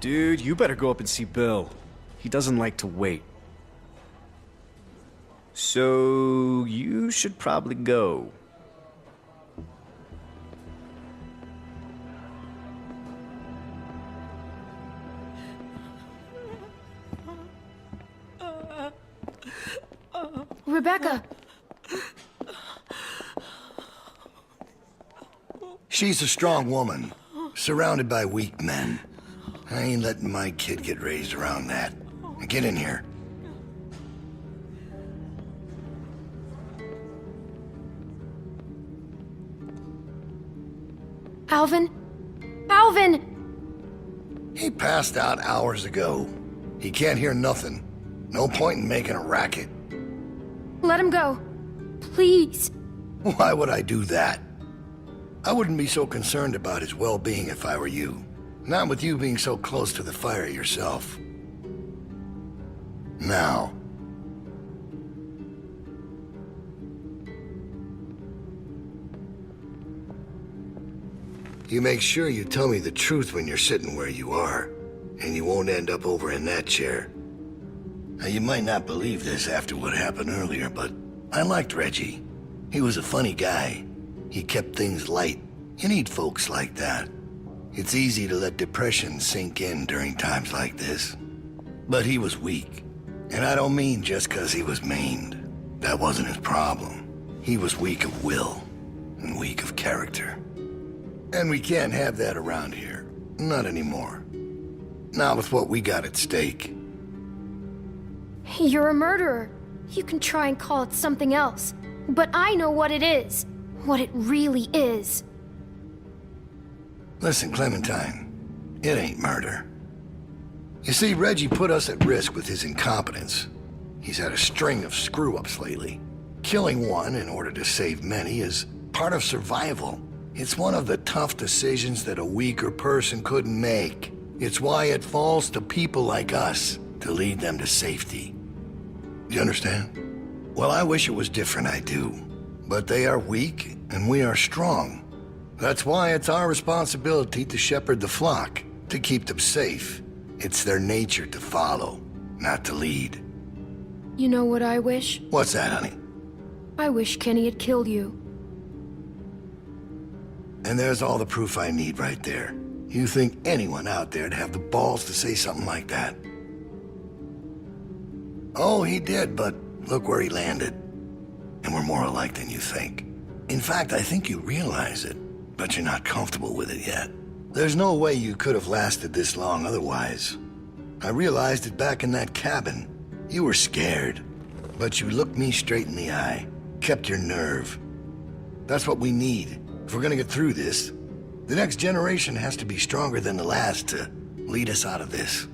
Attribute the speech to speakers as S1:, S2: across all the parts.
S1: Dude, you better go up and see Bill. He doesn't like to wait. So, you should probably go.
S2: Rebecca!
S3: She's a strong woman, surrounded by weak men. I ain't letting my kid get raised around that. Get in here.
S2: Alvin? Alvin!
S3: He passed out hours ago. He can't hear nothing. No point in making a racket.
S2: Let him go. Please.
S3: Why would I do that? I wouldn't be so concerned about his well-being if I were you. Not with you being so close to the fire yourself. Now. You make sure you tell me the truth when you're sitting where you are, and you won't end up over in that chair. Now, you might not believe this after what happened earlier, but I liked Reggie. He was a funny guy. He kept things light. You need folks like that. It's easy to let depression sink in during times like this. But he was weak. And I don't mean just 'cause he was maimed. That wasn't his problem. He was weak of will, and weak of character. And we can't have that around here. Not anymore. Not with what we got at stake.
S2: You're a murderer. You can try and call it something else. But I know what it is. What it really is.
S3: Listen, Clementine, it ain't murder. You see, Reggie put us at risk with his incompetence. He's had a string of screw-ups lately. Killing one in order to save many is part of survival. It's one of the tough decisions that a weaker person couldn't make. It's why it falls to people like us to lead them to safety. You understand? Well, I wish it was different, I do. But they are weak, and we are strong. That's why it's our responsibility to shepherd the flock, to keep them safe. It's their nature to follow, not to lead.
S2: You know what I wish?
S3: What's that, honey?
S2: I wish Kenny had killed you.
S3: And there's all the proof I need right there. You think anyone out there'd have the balls to say something like that? Oh, he did, but look where he landed. And we're more alike than you think. In fact, I think you realize it, but you're not comfortable with it yet. There's no way you could have lasted this long otherwise. I realized it back in that cabin. You were scared, but you looked me straight in the eye, kept your nerve. That's what we need. If we're gonna get through this, the next generation has to be stronger than the last to lead us out of this.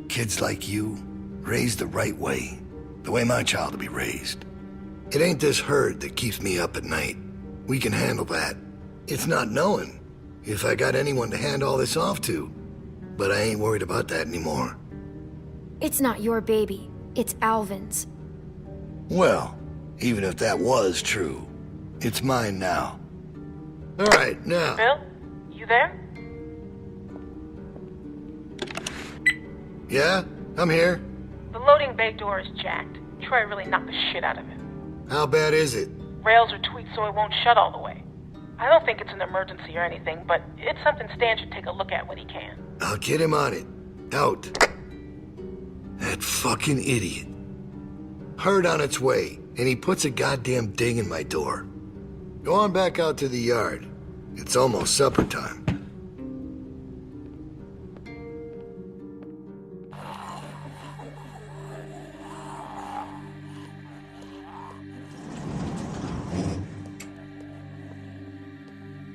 S3: Kids like you, raised the right way, the way my child will be raised. It ain't this herd that keeps me up at night. We can handle that. It's not knowing if I got anyone to hand all this off to, but I ain't worried about that anymore.
S2: It's not your baby. It's Alvin's.
S3: Well, even if that was true, it's mine now. All right, now.
S4: Bill, you there?
S3: Yeah, I'm here.
S4: The loading bay door is jacked. Troy really knocked the shit out of it.
S3: How bad is it?
S4: Rails are tweaked so it won't shut all the way. I don't think it's an emergency or anything, but it's something Stan should take a look at when he can.
S3: I'll get him on it. Out. That fucking idiot. Herd on its way, and he puts a goddamn ding in my door. Go on back out to the yard. It's almost supper time.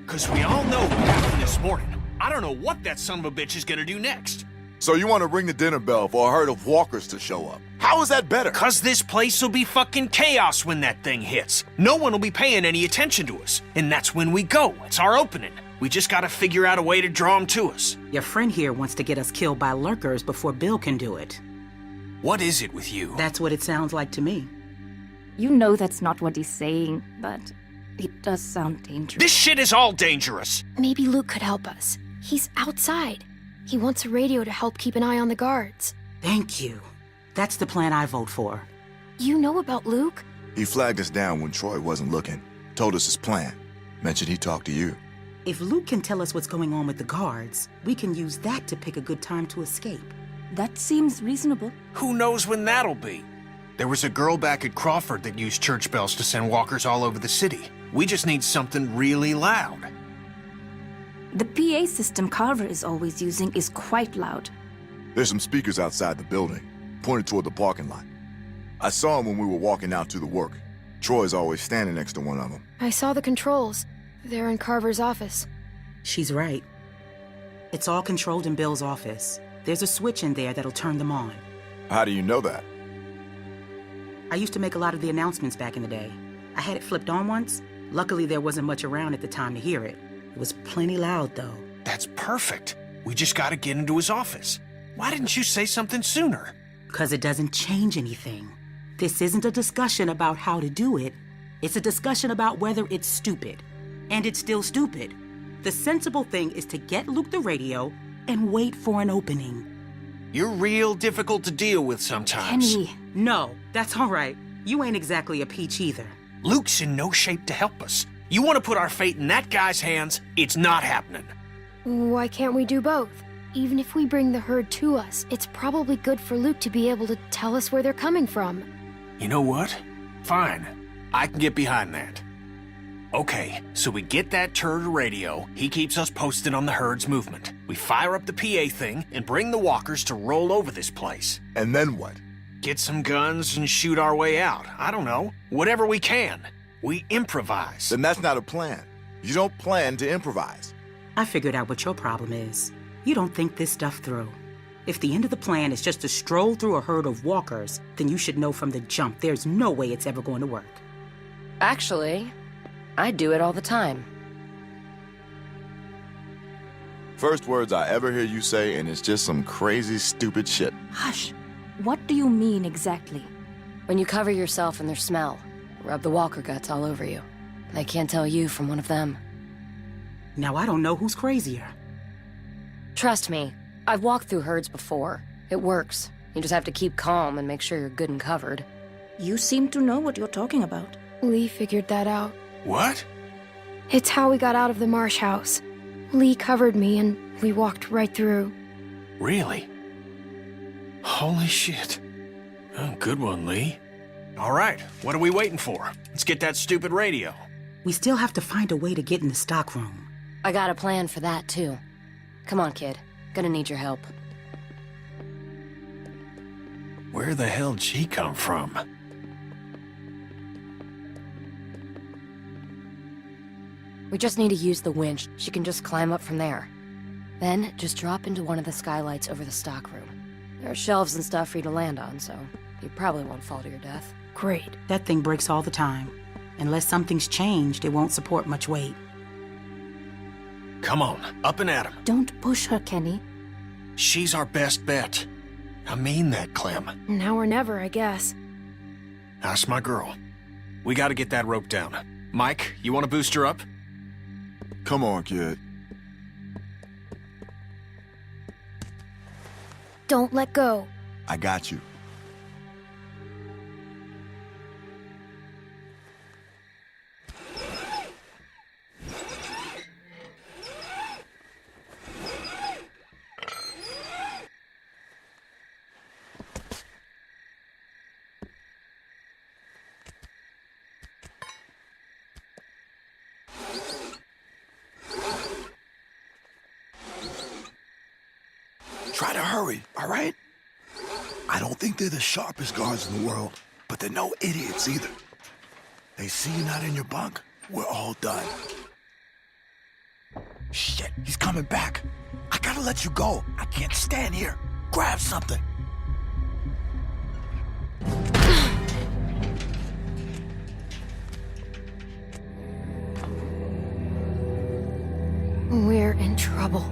S5: Because we all know what happened this morning. I don't know what that son of a bitch is gonna do next.
S6: So you want to ring the dinner bell for a herd of walkers to show up? How is that better?
S5: Because this place will be fucking chaos when that thing hits. No one will be paying any attention to us. And that's when we go. It's our opening. We just gotta figure out a way to draw them to us.
S7: Your friend here wants to get us killed by lurkers before Bill can do it.
S5: What is it with you?
S7: That's what it sounds like to me.
S8: You know that's not what he's saying, but it does sound dangerous.
S5: This shit is all dangerous.
S2: Maybe Luke could help us. He's outside. He wants a radio to help keep an eye on the guards.
S7: Thank you. That's the plan I vote for.
S2: You know about Luke?
S6: He flagged us down when Troy wasn't looking. Told us his plan. Mentioned he talked to you.
S7: If Luke can tell us what's going on with the guards, we can use that to pick a good time to escape.
S8: That seems reasonable.
S5: Who knows when that'll be? There was a girl back at Crawford that used church bells to send walkers all over the city. We just need something really loud.
S8: The PA system Carver is always using is quite loud.
S6: There's some speakers outside the building, pointed toward the parking lot. I saw them when we were walking out to the work. Troy's always standing next to one of them.
S2: I saw the controls. They're in Carver's office.
S7: She's right. It's all controlled in Bill's office. There's a switch in there that'll turn them on.
S6: How do you know that?
S7: I used to make a lot of the announcements back in the day. I had it flipped on once. Luckily, there wasn't much around at the time to hear it. It was plenty loud, though.
S5: That's perfect. We just gotta get into his office. Why didn't you say something sooner?
S7: 'Cause it doesn't change anything. This isn't a discussion about how to do it. It's a discussion about whether it's stupid. And it's still stupid. The sensible thing is to get Luke the radio and wait for an opening.
S5: You're real difficult to deal with sometimes.
S8: Kenny,
S7: No, that's all right. You ain't exactly a peach either.
S5: Luke's in no shape to help us. You want to put our fate in that guy's hands, it's not happening.
S2: Why can't we do both? Even if we bring the herd to us, it's probably good for Luke to be able to tell us where they're coming from.
S5: You know what? Fine. I can get behind that. Okay, so we get that turd radio. He keeps us posted on the herd's movement. We fire up the PA thing and bring the walkers to roll over this place.
S6: And then what?
S5: Get some guns and shoot our way out. I don't know. Whatever we can. We improvise.
S6: Then that's not a plan. You don't plan to improvise.
S7: I figured out what your problem is. You don't think this stuff through. If the end of the plan is just to stroll through a herd of walkers, then you should know from the jump there's no way it's ever going to work.
S9: Actually, I do it all the time.
S6: First words I ever hear you say, and it's just some crazy, stupid shit.
S8: hush. What do you mean exactly?
S9: When you cover yourself in their smell, rub the walker guts all over you. They can't tell you from one of them.
S7: Now I don't know who's crazier.
S9: Trust me, I've walked through herds before. It works. You just have to keep calm and make sure you're good and covered.
S8: You seem to know what you're talking about.
S2: Lee figured that out.
S5: What?
S2: It's how we got out of the marsh house. Lee covered me and we walked right through.
S5: Really? Holy shit. Oh, good one, Lee. All right, what are we waiting for? Let's get that stupid radio.
S7: We still have to find a way to get in the stockroom.
S9: I got a plan for that, too. Come on, kid. Gonna need your help.
S5: Where the hell did she come from?
S9: We just need to use the winch. She can just climb up from there. Then, just drop into one of the skylights over the stockroom. There are shelves and stuff for you to land on, so you probably won't fall to your death.
S2: Great.
S7: That thing breaks all the time. Unless something's changed, it won't support much weight.
S5: Come on, up and at 'em.
S8: Don't push her, Kenny.
S5: She's our best bet. I mean that, Clem.
S2: Now or never, I guess.
S5: That's my girl. We gotta get that rope down. Mike, you wanna boost her up?
S6: Come on, kid.
S2: Don't let go.
S6: I got you.
S3: Try to hurry, all right? I don't think they're the sharpest guards in the world, but they're no idiots either. They see you not in your bunk, we're all done. Shit, he's coming back. I gotta let you go. I can't stand here. Grab something.
S2: We're in trouble.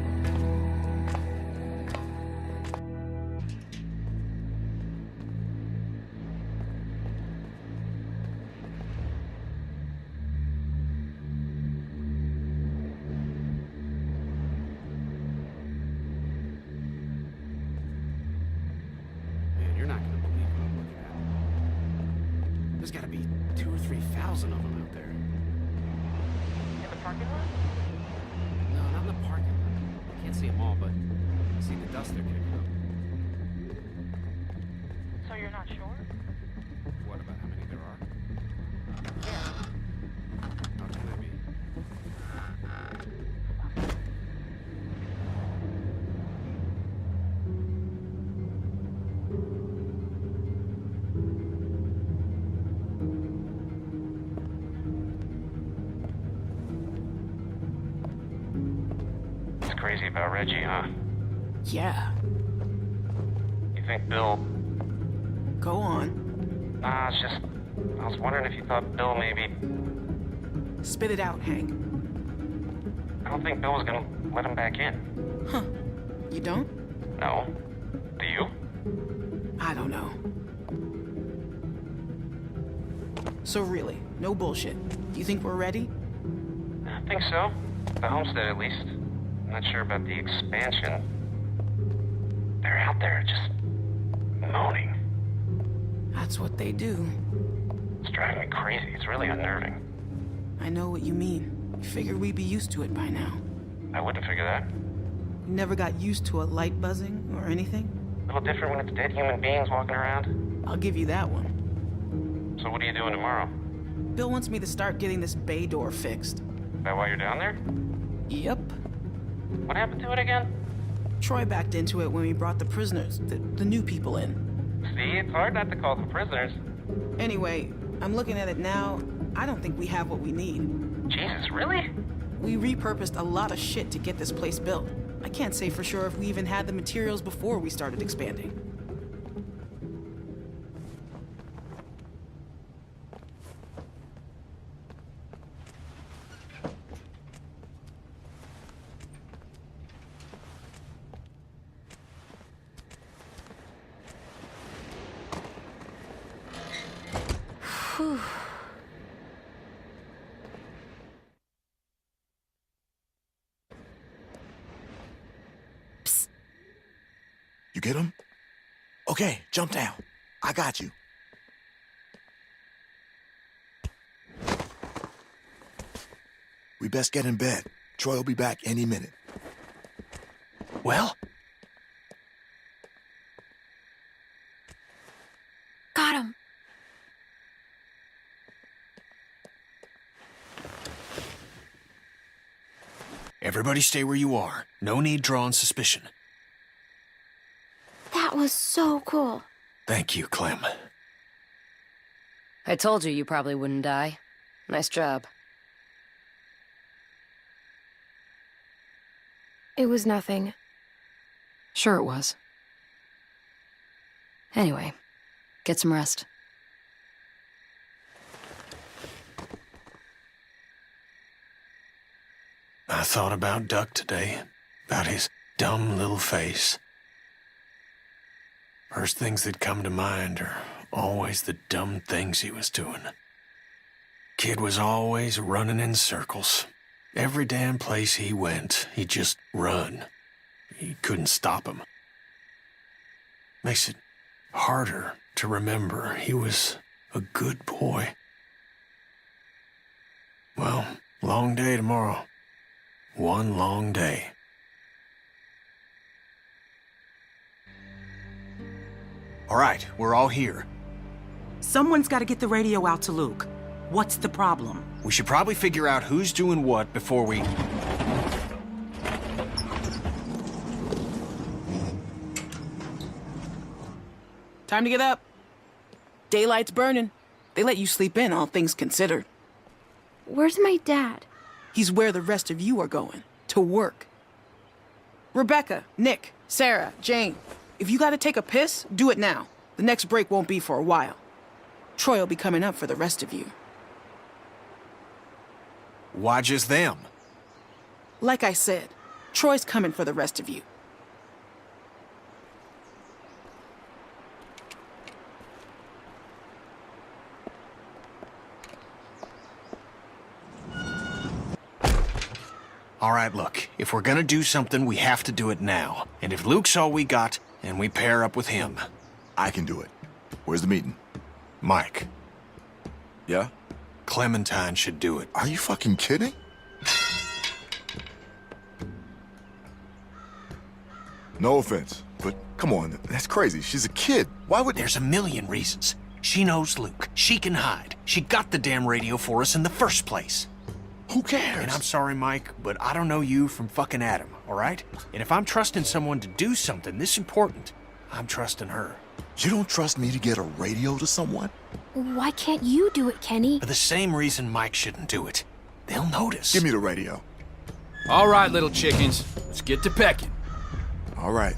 S1: 3,000 of them out there.
S4: In the parking lot?
S1: No, not in the parking lot. I can't see them all, but I see the dust they're kicking up.
S4: So you're not sure?
S1: What about how many there are?
S4: Yeah.
S1: How can they be?
S10: It's crazy about Reggie, huh?
S11: Yeah.
S10: You think Bill...
S11: Go on.
S10: Nah, it's just... I was wondering if you thought Bill maybe...
S11: Spit it out, Hank.
S10: I don't think Bill was gonna let him back in.
S11: Huh. You don't?
S10: No. Do you?
S11: I don't know. So really, no bullshit. Do you think we're ready?
S10: I think so. The homestead, at least. I'm not sure about the expansion. They're out there just... moaning.
S11: That's what they do.
S10: It's driving me crazy. It's really unnerving.
S11: I know what you mean. Figured we'd be used to it by now.
S10: I wouldn't figure that.
S11: You never got used to a light buzzing or anything?
S10: A little different when it's dead human beings walking around.
S11: I'll give you that one.
S10: So what are you doing tomorrow?
S11: Bill wants me to start getting this bay door fixed.
S10: Is that why you're down there?
S11: Yep.
S10: What happened to it again?
S11: Troy backed into it when we brought the prisoners, the new people in.
S10: See, it's hard not to call them prisoners.
S11: Anyway, I'm looking at it now. I don't think we have what we need.
S10: Jesus, really?
S11: We repurposed a lot of shit to get this place built. I can't say for sure if we even had the materials before we started expanding.
S2: Whew.
S6: You get him? Okay, jump down. I got you. We best get in bed. Troy will be back any minute.
S5: Well?
S2: Got him.
S5: Everybody stay where you are. No need drawing suspicion.
S2: That was so cool.
S5: Thank you, Clem.
S9: I told you probably wouldn't die. Nice job.
S2: It was nothing.
S9: Sure it was. Anyway, get some rest.
S5: I thought about Duck today, about his dumb little face. First things that come to mind are always the dumb things he was doing. Kid was always running in circles. Every damn place he went, he'd just run. You couldn't stop him. Makes it harder to remember he was a good boy. Well, long day tomorrow. One long day. All right, we're all here.
S7: Someone's got to get the radio out to Luke. What's the problem?
S5: We should probably figure out who's doing what before we...
S11: Time to get up. Daylight's burning. They let you sleep in, all things considered.
S2: Where's my dad?
S11: He's where the rest of you are going. To work. Rebecca, Nick, Sarah, Jane. If you gotta take a piss, do it now. The next break won't be for a while. Troy will be coming up for the rest of you.
S5: Why just them?
S11: Like I said, Troy's coming for the rest of you.
S5: All right, look, if we're gonna do something, we have to do it now. And if Luke's all we got, then we pair up with him.
S6: I can do it. Where's the meeting?
S5: Mike.
S6: Yeah?
S5: Clementine should do it.
S6: Are you fucking kidding? No offense, but come on, that's crazy. She's a kid. Why would...
S5: There's a million reasons. She knows Luke. She can hide. She got the damn radio for us in the first place.
S6: Who cares?
S5: And I'm sorry, Mike, but I don't know you from fucking Adam, all right? And if I'm trusting someone to do something this important, I'm trusting her.
S6: You don't trust me to get a radio to someone?
S2: Why can't you do it, Kenny?
S5: For the same reason Mike shouldn't do it. They'll notice.
S6: Give me the radio.
S12: All right, little chickens. Let's get to pecking.
S6: All right.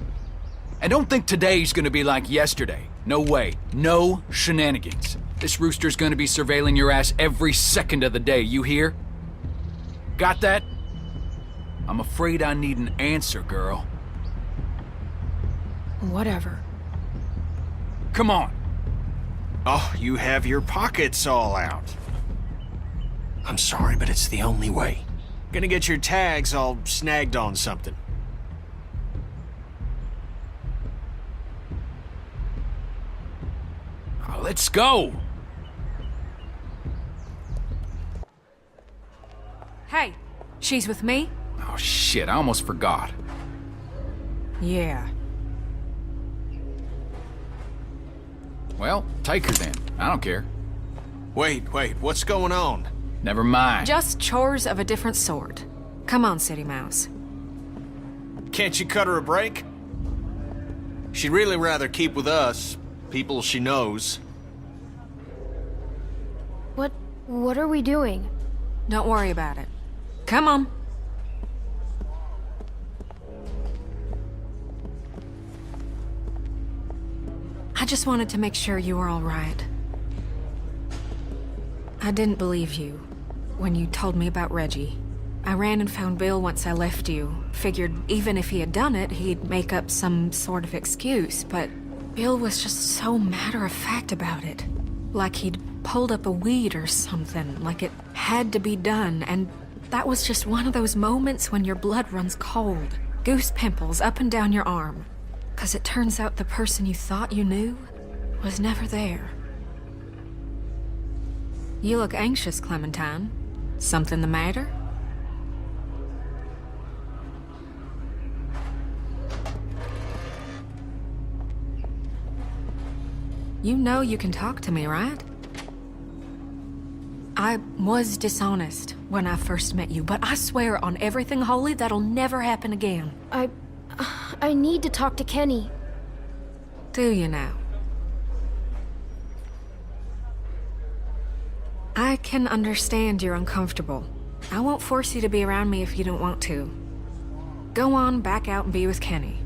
S12: And don't think today's gonna be like yesterday. No way. No shenanigans. This rooster's gonna be surveilling your ass every second of the day, you hear? Got that? I'm afraid I need an answer, girl.
S2: Whatever.
S12: Come on.
S5: Oh, you have your pockets all out. I'm sorry, but it's the only way. Gonna get your tags all snagged on something.
S12: Oh, let's go.
S13: Hey, she's with me?
S12: Oh, shit, I almost forgot.
S13: Yeah.
S12: Well, take her then. I don't care.
S5: Wait, what's going on?
S12: Never mind.
S13: Just chores of a different sort. Come on, City Mouse.
S5: Can't you cut her a break? She'd really rather keep with us, people she knows.
S2: What are we doing?
S13: Don't worry about it. Come on. I just wanted to make sure you were all right. I didn't believe you when you told me about Reggie. I ran and found Bill once I left you. Figured even if he had done it, he'd make up some sort of excuse, but Bill was just so matter-of-fact about it. Like he'd pulled up a weed or something, like it had to be done, and that was just one of those moments when your blood runs cold. Goose pimples up and down your arm. 'Cause it turns out the person you thought you knew was never there. You look anxious, Clementine. Something the matter? You know you can talk to me, right? I was dishonest when I first met you, but I swear on everything holy that'll never happen again.
S2: I need to talk to Kenny.
S13: Do you now? I can understand you're uncomfortable. I won't force you to be around me if you don't want to. Go on back out and be with Kenny.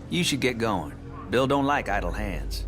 S14: You should get going. Bill don't like idle hands.